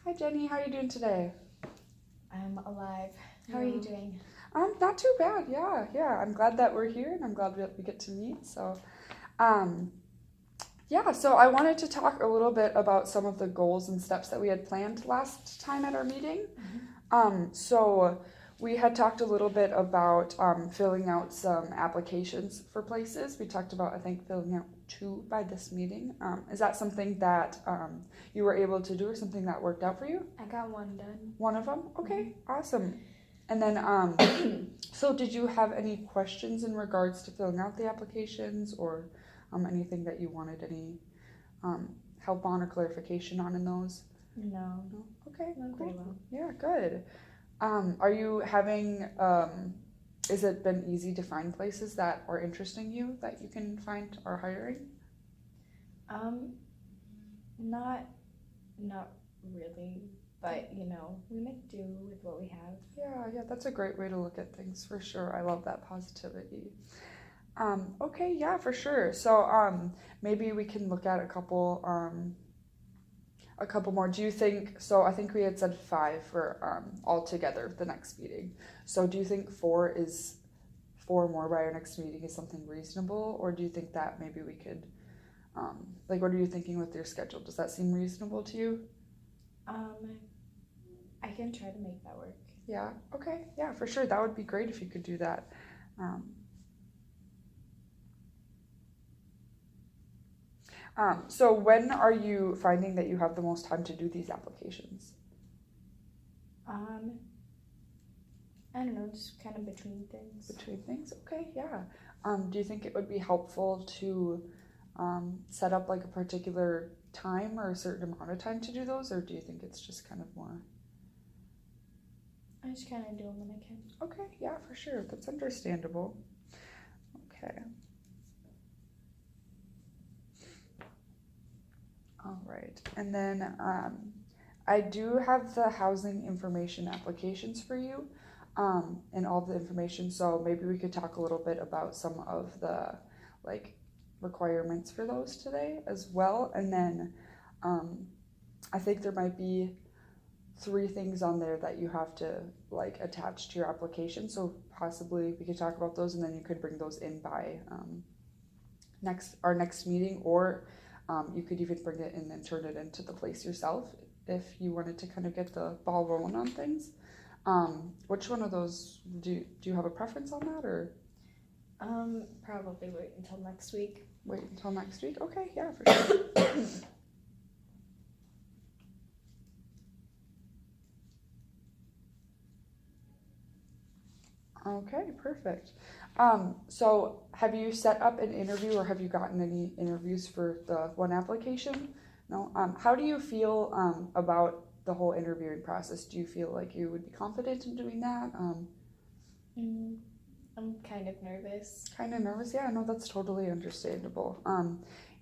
Hi Jenny, how are you doing today? I'm alive. How are you doing? Not too bad. Yeah. I'm glad that we're here, and I'm glad we get to meet. Um, so I wanted to talk a little bit about some of the goals and steps that we had planned last time at our meeting. So we had talked a little bit about filling out some applications for places. We talked about, I think, filling out 2 by this meeting. Is that something that you were able to do, or something that worked out for you? I got one done. One of them? Okay, awesome. And then, so did you have any questions in regards to filling out the applications, or anything that you wanted any help on or clarification on in those? No. No? Okay, Went pretty well. Yeah, good. Are you having, has it been easy to find places that are interesting you that you can find are hiring? Not really, but we make do with what we have. Yeah, that's a great way to look at things for sure. I love that positivity. Okay, yeah, for sure. So, maybe we can look at a couple more. Do you think so? I think we had said 5 for all together the next meeting. So, do you think 4 more by our next meeting is something reasonable, or do you think that maybe we could, what are you thinking with your schedule? Does that seem reasonable to you? I can try to make that work. Yeah. Okay. Yeah, for sure. That would be great if you could do that. So when are you finding that you have the most time to do these applications? I don't know, just kind of between things. Between things? Okay, yeah. Do you think it would be helpful to set up like a particular time or a certain amount of time to do those, or do you think it's just kind of more? I just kind of do them when I can. Okay, yeah, for sure. That's understandable. Okay. All right. And then I do have the housing information applications for you, and all the information. So maybe we could talk a little bit about some of the requirements for those today as well. And then I think there might be 3 things on there that you have to attach to your application. So possibly we could talk about those, and then you could bring those in by our next meeting, or you could even bring it in and turn it into the place yourself if you wanted to kind of get the ball rolling on things. Which one of those do you have a preference on that, or? Probably wait until next week. Wait until next week? Okay, yeah, for sure. Okay, perfect. So have you set up an interview, or have you gotten any interviews for the one application? No. How do you feel about the whole interviewing process? Do you feel like you would be confident in doing that? I'm kind of nervous. Kind of nervous? Yeah, no, that's totally understandable.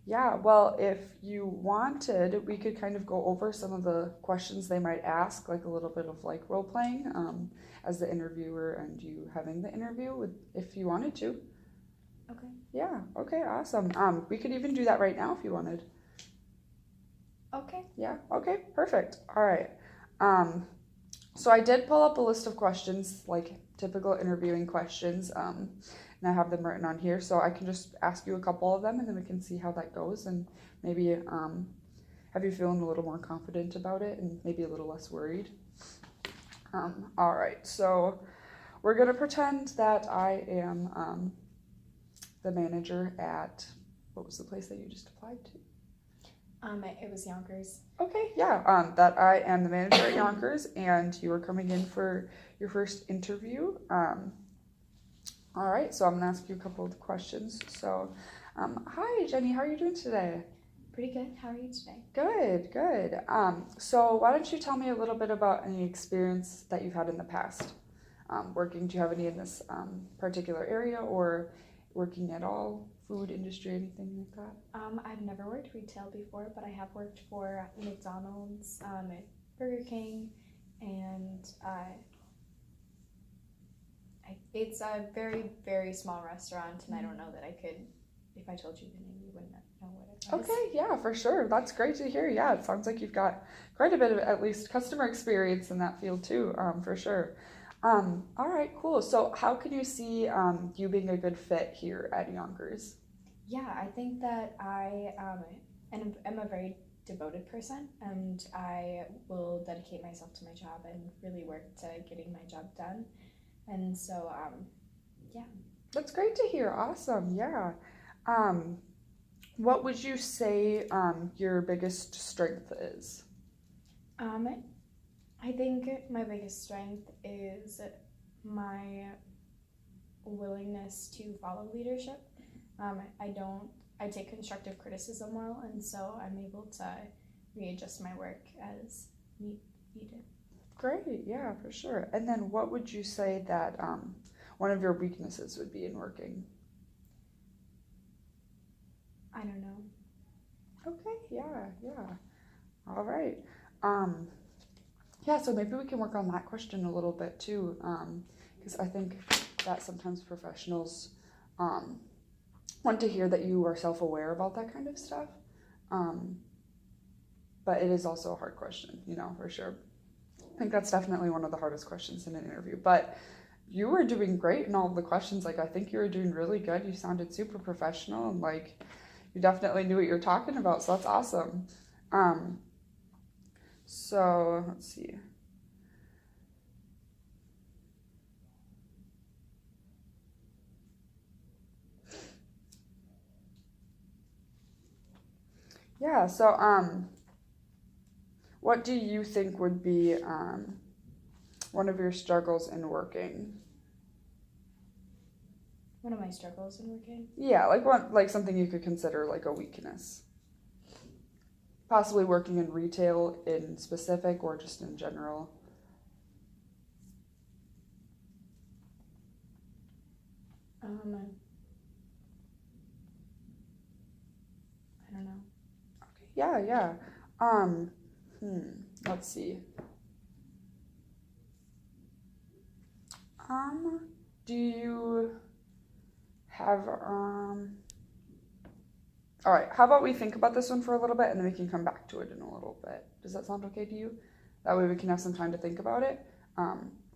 Yeah, well, if you wanted, we could kind of go over some of the questions they might ask, like a little bit of role playing, as the interviewer and you having the interview, if you wanted to. Okay. Yeah, okay, awesome. We could even do that right now if you wanted. Okay. Yeah, okay, perfect. All right. So I did pull up a list of questions, like typical interviewing questions, and I have them written on here, so I can just ask you a couple of them, and then we can see how that goes, and maybe have you feeling a little more confident about it, and maybe a little less worried. All right, so we're gonna pretend that I am the manager at, what was the place that you just applied to? It was Yonkers. Okay, yeah, that I am the manager at Yonkers, and you are coming in for your first interview. All right, so I'm gonna ask you a couple of questions. So, hi Jenny, how are you doing today? Pretty good. How are you today? Good. So why don't you tell me a little bit about any experience that you've had in the past working? Do you have any in this particular area, or working at all? Food industry, anything like that? I've never worked retail before, but I have worked for McDonald's, Burger King, and it's a very, very small restaurant, and I don't know that I could, if I told you the name, you wouldn't know know what it was. Okay, yeah, for sure. That's great to hear. Yeah, it sounds like you've got quite a bit of at least customer experience in that field too, for sure. All right, cool. So how can you see you being a good fit here at Yonkers? Yeah, I think that am a very devoted person, and I will dedicate myself to my job and really work to getting my job done. And so, yeah. That's great to hear. Awesome. Yeah. Um, what would you say your biggest strength is? Um, I think my biggest strength is my willingness to follow leadership. I don't, I take constructive criticism well, and so I'm able to readjust my work as needed. Great. Yeah, for sure. And then what would you say that one of your weaknesses would be in working? I don't know. Okay. Yeah. Yeah. All right. Um, Yeah, so maybe we can work on that question a little bit too, because I think that sometimes professionals want to hear that you are self-aware about that kind of stuff. Um, but it is also a hard question, for sure. I think that's definitely one of the hardest questions in an interview. But you were doing great in all of the questions. Like, I think you were doing really good. You sounded super professional and like you definitely knew what you were talking about. So that's awesome. Um, so let's see. Yeah, so what do you think would be one of your struggles in working? One of my struggles in working. Yeah, like something you could consider like a weakness. Possibly working in retail in specific or just in general. I don't know. Okay. Yeah, yeah. Um, let's see. Do you have all right, how about we think about this one for a little bit and then we can come back to it in a little bit. Does that sound okay to you? That way we can have some time to think about it.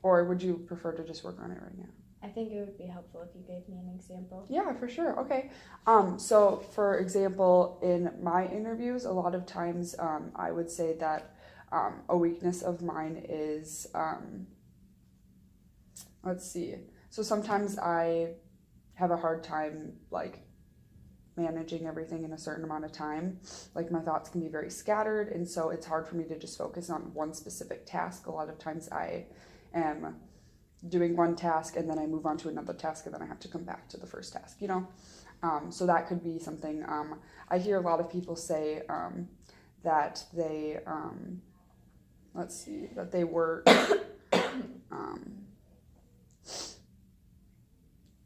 Or would you prefer to just work on it right now? I think it would be helpful if you gave me an example. Yeah, for sure. Okay. So for example, in my interviews, a lot of times I would say that a weakness of mine is, let's see. So sometimes I have a hard time like managing everything in a certain amount of time. Like my thoughts can be very scattered, and so it's hard for me to just focus on one specific task. A lot of times I am doing one task and then I move on to another task and then I have to come back to the first task, So that could be something. I hear a lot of people say that they, that they work,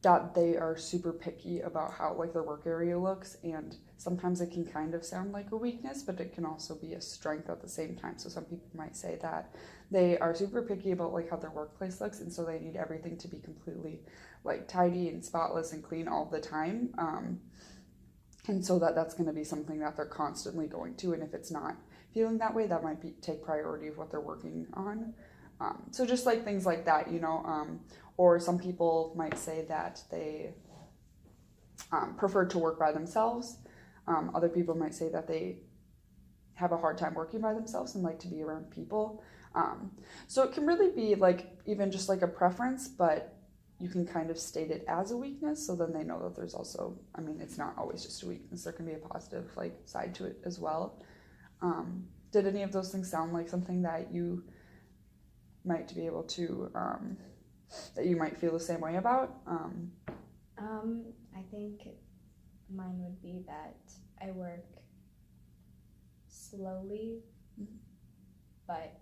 that they are super picky about how like their work area looks, and sometimes it can kind of sound like a weakness, but it can also be a strength at the same time. So some people might say that they are super picky about like how their workplace looks, and so they need everything to be completely like tidy and spotless and clean all the time, and so that's going to be something that they're constantly going to, and if it's not feeling that way, that might take priority of what they're working on. So just like things like that, or some people might say that they prefer to work by themselves. Other people might say that they have a hard time working by themselves and like to be around people. So it can really be like even just like a preference, but you can kind of state it as a weakness. So then they know that there's also, it's not always just a weakness. There can be a positive like side to it as well. Did any of those things sound like something that you might be able to, that you might feel the same way about? I think mine would be that I work slowly, but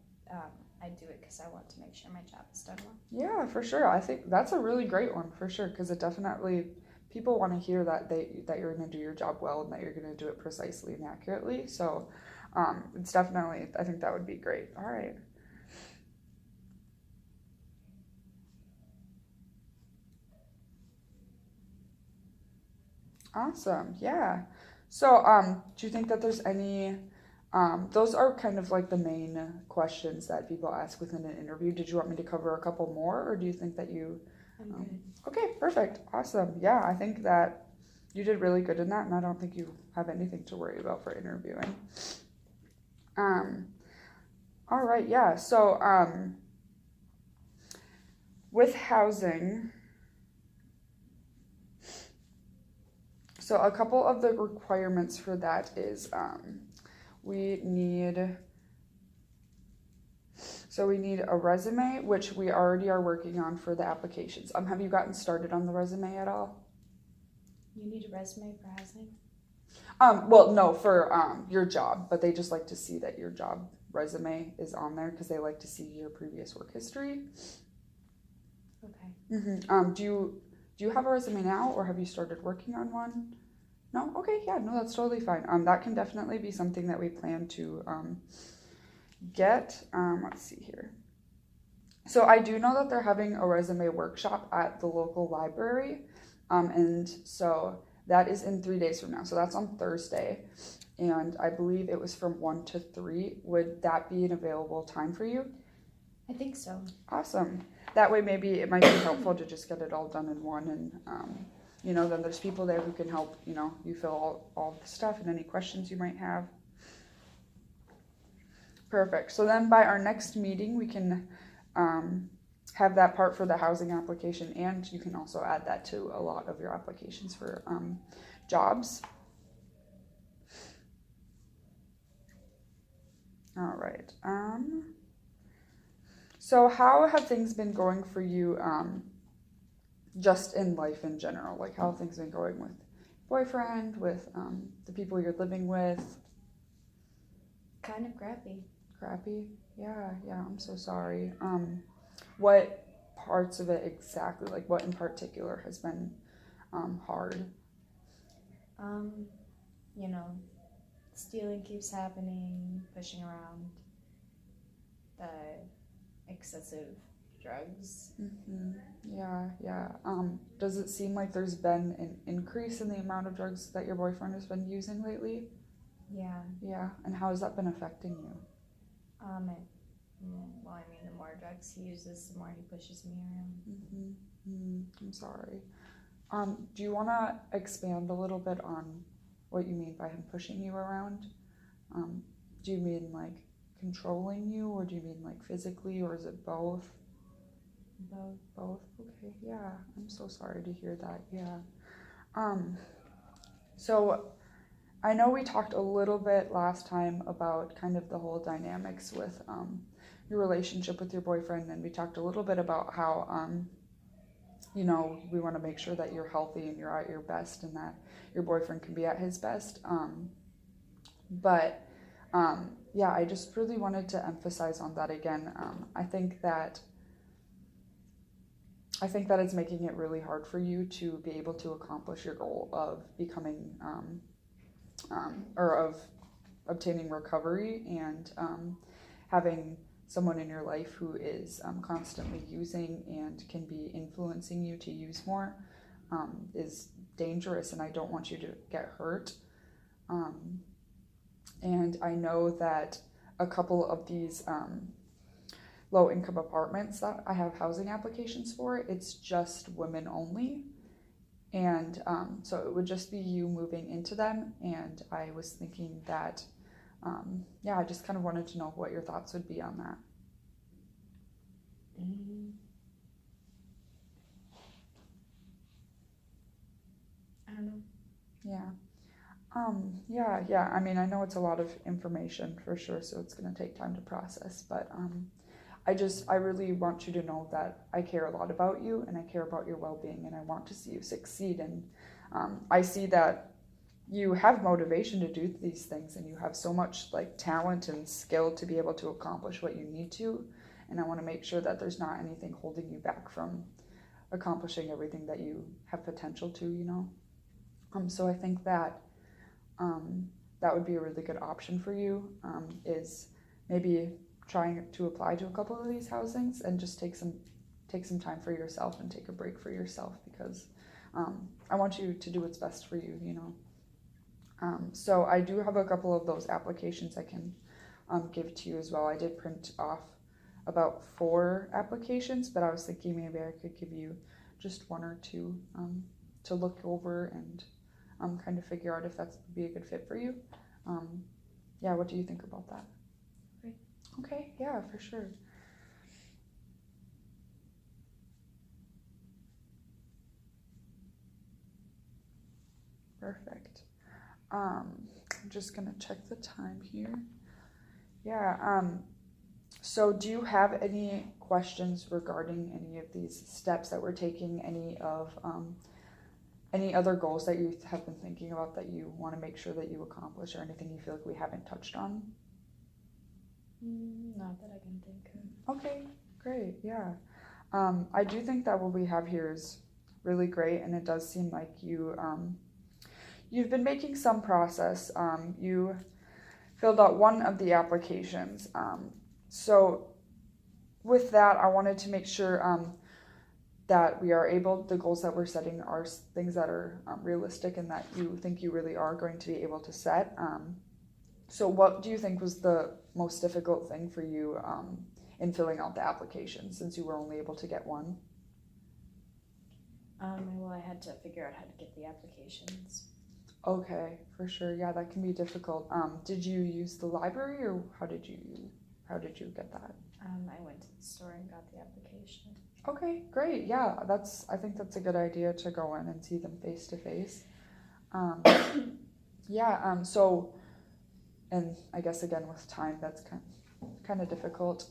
I do it because I want to make sure my job is done well. Yeah, for sure. I think that's a really great one for sure, because it definitely, people want to hear that that you're going to do your job well and that you're going to do it precisely and accurately. So it's definitely, I think that would be great. All right. Awesome. Yeah. So, do you think that there's any, those are kind of like the main questions that people ask within an interview. Did you want me to cover a couple more, or do you think that you, I'm good. okay, perfect, awesome. Yeah, I think that you did really good in that, and I don't think you have anything to worry about for interviewing. Um, all right, yeah, so, with housing, so a couple of the requirements for that is we need we need a resume, which we already are working on for the applications. Have you gotten started on the resume at all? You need a resume for housing? Well, no, for your job, but they just like to see that your job resume is on there because they like to see your previous work history. Okay. Do you have a resume now, or have you started working on one? No? Okay, yeah, no, that's totally fine. That can definitely be something that we plan to get. Let's see here. So I do know that they're having a resume workshop at the local library, and so that is in 3 days from now. So that's on Thursday, and I believe it was from 1 to 3. Would that be an available time for you? I think so. Awesome. That way, maybe it might be helpful to just get it all done in one, and then there's people there who can help. You fill all the stuff and any questions you might have. Perfect. So then, by our next meeting, we can have that part for the housing application, and you can also add that to a lot of your applications for jobs. All right. So how have things been going for you just in life in general? Like, how have things been going with boyfriend, with the people you're living with? Kind of crappy. Crappy? Yeah, I'm so sorry. What parts of it exactly, like what in particular has been hard? Stealing keeps happening, pushing around, the excessive drugs. Mm-hmm. Yeah. Does it seem like there's been an increase in the amount of drugs that your boyfriend has been using lately? Yeah. And how has that been affecting you? The more drugs he uses, the more he pushes me around. I'm sorry. Do you want to expand a little bit on what you mean by him pushing you around? Do you mean like controlling you, or do you mean like physically, or is it both? Both? Okay, yeah. I'm so sorry to hear that, yeah. So I know we talked a little bit last time about kind of the whole dynamics with your relationship with your boyfriend, and we talked a little bit about how we want to make sure that you're healthy and you're at your best, and that your boyfriend can be at his best. I just really wanted to emphasize on that again. I think that it's making it really hard for you to be able to accomplish your goal of becoming or of obtaining recovery, and having someone in your life who is constantly using and can be influencing you to use more is dangerous, and I don't want you to get hurt. And I know that a couple of these low-income apartments that I have housing applications for, it's just women only. And so it would just be you moving into them, and I was thinking that, I just kind of wanted to know what your thoughts would be on that. I don't know. Yeah. I mean, I know it's a lot of information for sure, so it's going to take time to process, but I really want you to know that I care a lot about you, and I care about your well-being, and I want to see you succeed. And I see that you have motivation to do these things, and you have so much like talent and skill to be able to accomplish what you need to. And I want to make sure that there's not anything holding you back from accomplishing everything that you have potential to. So I think that that would be a really good option for you, is maybe trying to apply to a couple of these housings and just take some time for yourself and take a break for yourself, because I want you to do what's best for you. So I do have a couple of those applications I can give to you as well. I did print off about 4 applications, but I was thinking maybe I could give you just 1 or 2 to look over and kind of figure out if that's would be a good fit for you. Yeah, what do you think about that? Great. Okay, yeah, for sure. Perfect. I'm just gonna check the time here. Yeah, so do you have any questions regarding any of these steps that we're taking, any other goals that you have been thinking about that you want to make sure that you accomplish, or anything you feel like we haven't touched on? Not that I can think of. Okay, great, yeah. I do think that what we have here is really great, and it does seem like you've been making some progress. You filled out 1 of the applications. So with that, I wanted to make sure that we are the goals that we're setting are things that are realistic and that you think you really are going to be able to set. So what do you think was the most difficult thing for you in filling out the application, since you were only able to get 1? Well, I had to figure out how to get the applications. Okay, for sure. Yeah, that can be difficult. Did you use the library, or how did you get that? I went to the store and got the application. Okay, great. Yeah, I think that's a good idea to go in and see them face to face. Yeah, so, and I guess again with time, that's kind of difficult.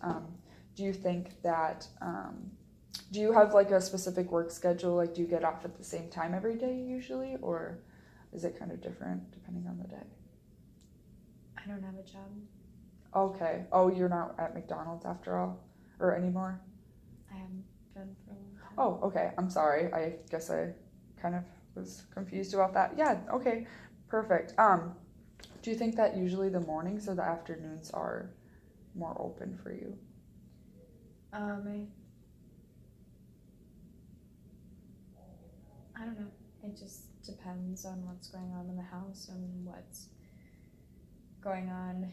Do you think that, do you have like a specific work schedule? Like, do you get off at the same time every day usually, or is it kind of different depending on the day? I don't have a job. Okay. Oh, you're not at McDonald's after all, or anymore? I haven't been for a long time. Oh, okay. I'm sorry. I guess I kind of was confused about that. Yeah, okay. Perfect. Do you think that usually the mornings or the afternoons are more open for you? I don't know. It just depends on what's going on in the house and what's going on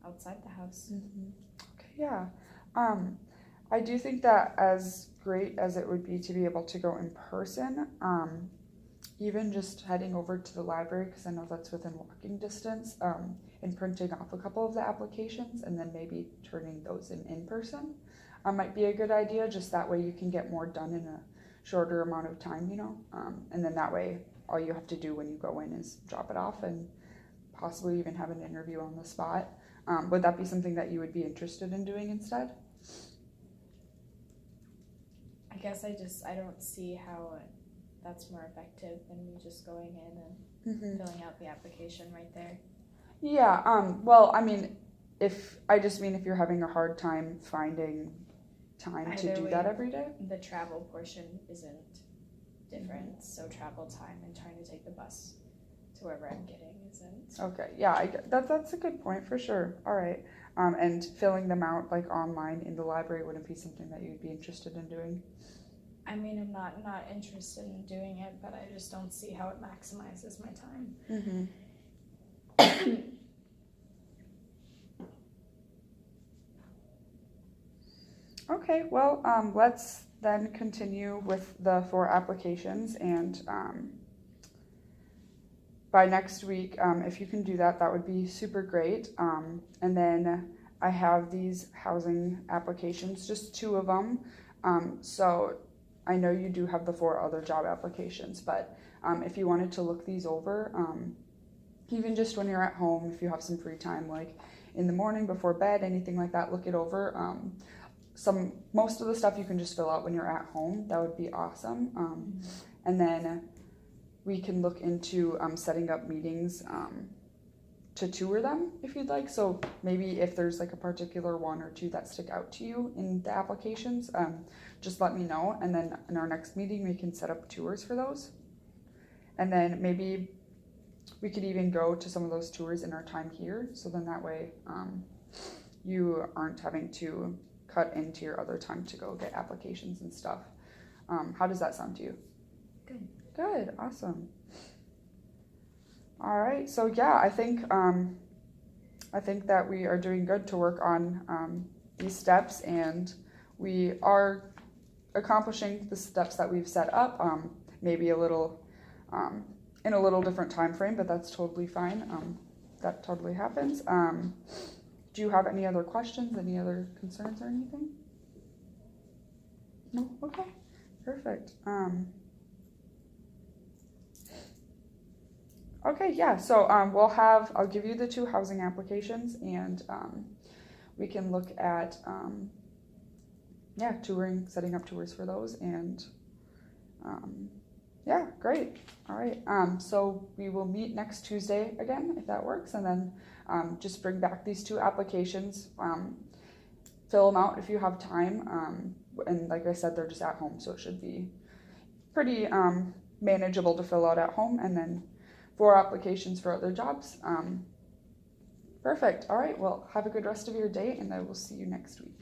outside the house. Mm-hmm. Okay, yeah. I do think that as great as it would be to be able to go in person, even just heading over to the library, because I know that's within walking distance, and printing off a couple of the applications and then maybe turning those in person might be a good idea. Just that way you can get more done in a shorter amount of time, and then that way all you have to do when you go in is drop it off and possibly even have an interview on the spot. Would that be something that you would be interested in doing instead? I guess I don't see how that's more effective than me just going in and filling out the application right there. Yeah, well, I mean, if you're having a hard time finding time to do that every day. The travel portion isn't different, so travel time and trying to take the bus to wherever I'm getting isn't. Okay, yeah, that's a good point for sure. All right, and filling them out like online in the library wouldn't be something that you'd be interested in doing? I mean, I'm not interested in doing it, but I just don't see how it maximizes my time. Okay, well, let's then continue with the 4 applications, and by next week, if you can do that, that would be super great. And then I have these housing applications, just 2 of them. So I know you do have the 4 other job applications, but if you wanted to look these over, even just when you're at home, if you have some free time, like in the morning before bed, anything like that, look it over. Most of the stuff you can just fill out when you're at home. That would be awesome. And then we can look into setting up meetings to tour them if you'd like. So maybe if there's like a particular 1 or 2 that stick out to you in the applications, just let me know. And then in our next meeting, we can set up tours for those. And then maybe we could even go to some of those tours in our time here. So then that way you aren't having to cut into your other time to go get applications and stuff. How does that sound to you? Good. Good, awesome. All right. So yeah, I think that we are doing good to work on these steps, and we are accomplishing the steps that we've set up. Maybe a little in a little different time frame, but that's totally fine. That totally happens. Do you have any other questions, any other concerns or anything? No? Okay. Perfect. Okay, yeah. So I'll give you the 2 housing applications, and we can look at touring, setting up tours for those, and yeah, great. All right. So we will meet next Tuesday again, if that works, and then just bring back these 2 applications. Fill them out if you have time. And like I said, they're just at home, so it should be pretty manageable to fill out at home. And then 4 applications for other jobs. Perfect. All right. Well, have a good rest of your day, and I will see you next week.